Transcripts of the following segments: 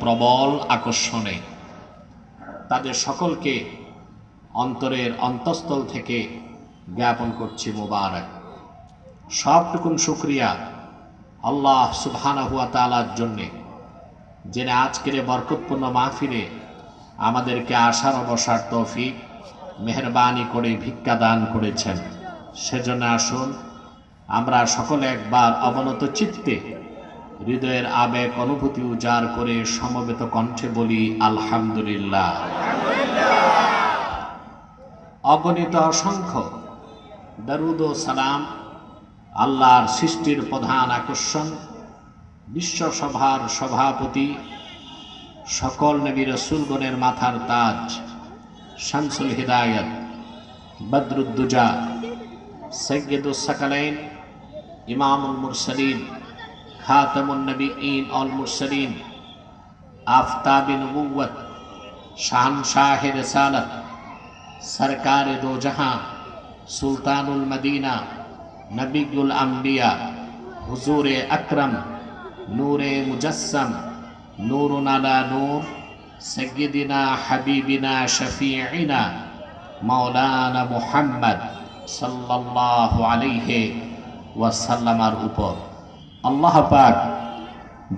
প্রবল আকর্ষণে তাদের সকলকে অন্তরের অন্তঃস্থল থেকে জ্ঞাপন করছি মোবারক। সবটুকুন শুকরিয়া আল্লাহ সুবহানাহু ওয়া তাআলার জন্যে, যিনি আজকের বরকতপূর্ণ মাহফিলে আমাদেরকে আসার বসার তৌফিক মেহেরবানি করে ভিক্ষা দান করেছেন। সেজন্য আসুন আমরা সকলে একবার অবনত চিত্তে হৃদয়ের আবেগ অনুভূতি উজাড় করে সমবেত কণ্ঠে বলি আলহামদুলিল্লাহ। অগণিত অসংখ্য দরুদ ও সালাম আল্লাহর সৃষ্টির প্রধান আকর্ষণ, বিশ্বসভার সভাপতি, সকল নবী রাসূলগণের মাথার তাজ, শামসুল হিদায়াত, বদরুদ্দুজা, সাইয়্যিদুস সাকালাইন, ইমামুল মুরসালিন, খাতামুন নবিয়্যিন ওয়াল মুরসালিন, আফতাবে নবুওয়াত, শাহনশাহে রিসালাত, সরকারে দো জাহাঁ, সুলতানুল মদিনা, নবিয়ুল আম্বিয়া, হুজুরে আকরম, নূরে মুজাসসাম, নূরুন আলা নূর, সাইয়্যিদিনা হাবিবিনা শফিঈনা মাওলানা মুহাম্মদ সাল্লাল্লাহু আলাইহি ওয়াসাল্লামের উপর আল্লাহ পাক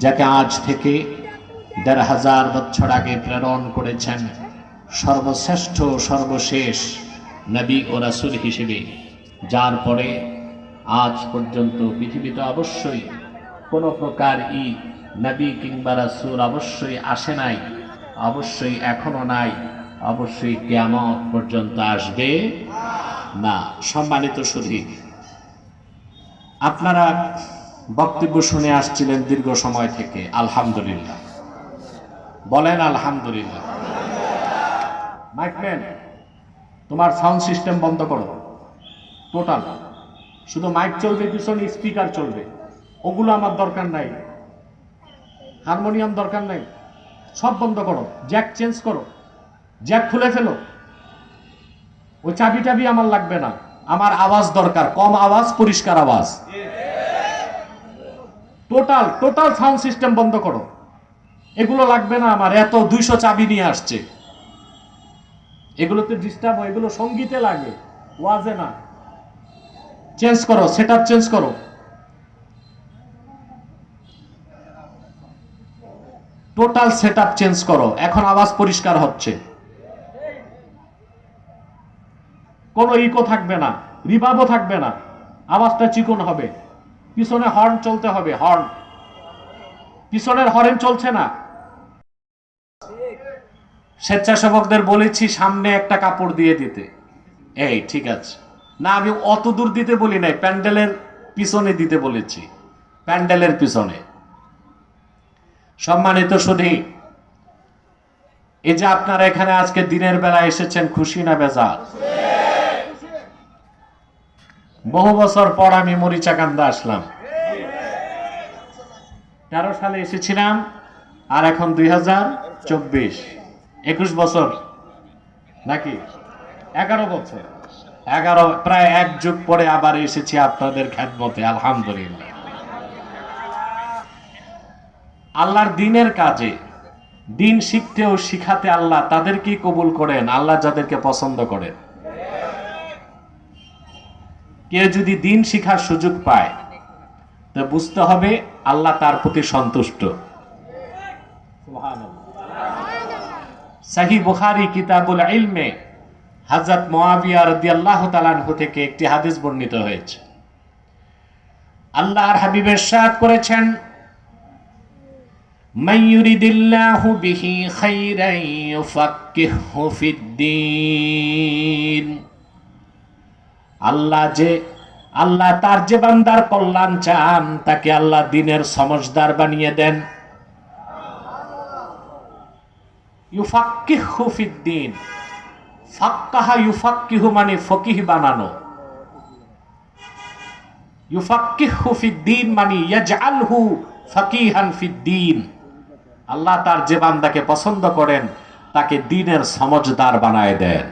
যাকে আজ থেকে ১৫০০ বছর আগে প্রেরণ করেছেন সর্বশ্রেষ্ঠ সর্বশেষ নবী ও রাসূল হিসেবে, যার পরে আজ পর্যন্ত পৃথিবীতে অবশ্যই কোনো প্রকার নবী কিংবা রাসূল অবশ্যই আসে নাই, অবশ্যই এখনো নাই, অবশ্যই কিয়ামত পর্যন্ত আসবে না। সম্মানিত সুধী, আপনারা বক্তব্য শুনে আসছিলেন দীর্ঘ সময় থেকে, আলহামদুলিল্লাহ বলেন আলহামদুলিল্লাহ। মাইকম্যান, তোমার সাউন্ড সিস্টেম বন্ধ করো টোটাল, শুধু মাইক চলবে, পিছনে স্পিকার চলবে, ওগুলো আমার দরকার নাই, হারমোনিয়াম দরকার নাই, সব বন্ধ করো, জ্যাক চেঞ্জ করো, জ্যাক খুলে ফেলো, ওই চাবি টাবি আমার লাগবে না, আমার আওয়াজ দরকার, কম আওয়াজ পরিষ্কার আওয়াজ, টোটাল সাউন্ড সিস্টেম বন্ধ করো, এগুলো লাগবে না আমার, এত ২০০ চাবি নিয়ে আসছে, এগুলোতে ডিস্টার্ব হয়, এগুলো সঙ্গীতে লাগে, ওয়াজে না। চেঞ্জ করো, সেটআপ চেঞ্জ করো, টোটাল সেটআপ চেঞ্জ করো, এখন আওয়াজ পরিষ্কার হচ্ছে, কোনো ইকো থাকবে না, রিভার্বও থাকবে না, আওয়াজটা চিকন হবে, পিছনে হর্ন চলতে হবে, হর্ন, পিছনের হর্ন চলছে না। স্বেচ্ছাসেবকদের বলেছি সামনে একটা কাপড় দিয়ে দিতে, এই ঠিক আছে না, আমি অত দূর দিতে বলি নাই, প্যান্ডেলের পিছনে দিতে বলেছি, প্যান্ডেলের পিছনে। সম্মানিত সুধী, এই যে আপনারা এখানে আজকে দিনের বেলা এসেছেন, খুশি না বেজার? বহু বছর পর আমি মরিচাকান্দা আসলাম, ১৩ সালে এসেছিলাম, আর এখন ২০২৪, ২১ বছর নাকি ১১ বছর, ১১ প্রায় এক যুগ পরে আবার এসেছি আপনাদের খেদমতে, আলহামদুলিল্লাহ। আল্লাহর দিনের কাজে, দিন শিখতে ও শিখাতে আল্লাহ তাদেরকেই কবুল করেন, আল্লাহ যাদেরকে পছন্দ করেন। কেউ যদি দিন শিখার সুযোগ পায় তো বুঝতে হবে আল্লাহ তার প্রতি সন্তুষ্ট। সহিহ বুখারী কিতাবুল ইলমে হযরত মুআবিয়া রাদিয়াল্লাহু তাআলা আনহু থেকে একটি হাদিস বর্ণিত হয়েছে। আল্লাহর হাবিব ইরশাদ করেছেন, মান ইউরিদিল্লাহু বিহি খাইরান ইউফাক্কিহু ফিদ্দীন। আল্লাহ তার যে বান্দার কল্যাণ চান তাকে আল্লাহ দ্বীনের সমঝদার বানিয়ে দেন। ইউফাক্কিহু ফিদ্দীন, ফাক্কাহা ইউফাক্কিহু মানে ফকিহ বানানো, ইউফাক্কিহু ফিদ্দীন মানে ইয়াজআলহু ফাকিহান ফিদ্দীন। আল্লাহ তার যে বান্দাকে পছন্দ করেন তাকে দ্বীনের সমঝদার বানায় দেন।